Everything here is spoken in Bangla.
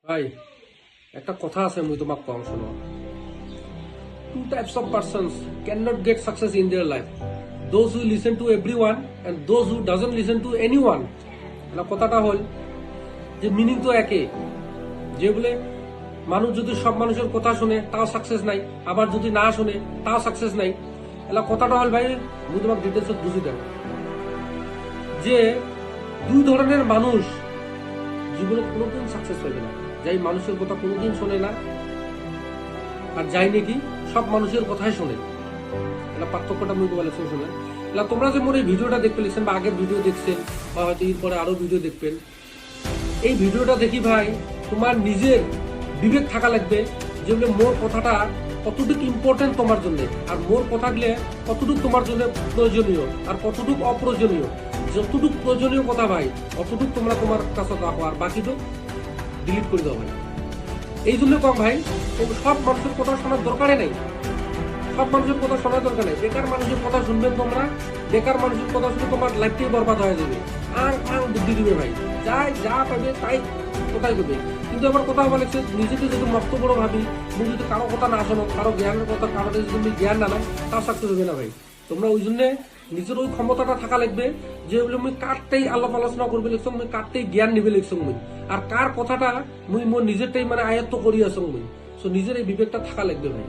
ভাই একটা কথা আছে মুই তোমাক কম শোনো two types of persons cannot get success in their life, those who listen to everyone and those who doesn't listen to anyone. না কথাটা হল যে মিনিং তো একই, যে বলে মানুষ যদি সব মানুষের কথা শুনে তাও সাকসেস নাই, আবার যদি না শুনে তাও সাকসেস নাই। এলা কথাটা হল ভাই মুই তোমাক ডিটেলসত বুঝি দেব যে দুই ধরনের মানুষ জীবনে কোনোদিন সাকসেস পাবে না। যাই মানুষের কথা কোনোদিন শোনে না, আর যাই নাকি সব মানুষের কথাই শোনে। এটা পার্থক্যটা মুই বলেছি শুনে। এলা তোমরা যে মোর এই ভিডিওটা দেখতে লিখছেন বা আগের ভিডিও দেখছেন বা হয়তো এরপরে আরো ভিডিও দেখবেন, এই ভিডিওটা দেখি ভাই তোমার নিজের বিবেক থাকা লাগবে যেগুলো মোর কথাটা কতটুকু ইম্পর্টেন্ট তোমার জন্য, আর মোর কথাগুলো কতটুকু তোমার জন্য প্রয়োজনীয় আর কতটুকু অপ্রয়োজনীয়। যতটুকু প্রয়োজনীয় কথা ভাই অতটুকু তোমরা তোমার কাছে রাখো, আর বাকিটুকু ডিলিট করে দাও ভাই। এই জন্য কম ভাই সব মানুষের কথা শোনার দরকারই নেই, সব মানুষের কথা শোনার দরকার নেই। বেকার মানুষের কথা শুনবেন তোমরা, বেকার মানুষের কথা শুনে তোমার লাইফটাই বরবাদ হয়ে যাবে। আর বুদ্ধি দিবে ভাই, যাই যা পাবে তাই কোথায় করবে। কিন্তু আবার কথা বলেছে নিজেকে যদি মস্ত বড় ভাবি, তুমি যদি কারো কথা না শোনো, কারো জ্ঞানের কথা কারো যদি তুমি জ্ঞান না নাও, তাও সাকসেস হবে না ভাই। তোমরা ওই জন্য নিজের ওই ক্ষমতাটা থাকা লাগবে যে মুই কারটাই আলাপ আলোচনা করবে লিখছো, মুই কারটাই জ্ঞান নিবে লিখছো মুই, আর কার কথাটা মুই মোর নিজেরটাই মানে আয়ত্ত করি আসো মুই। সো নিজের এই বিবেকটা থাকা লাগবে ভাই।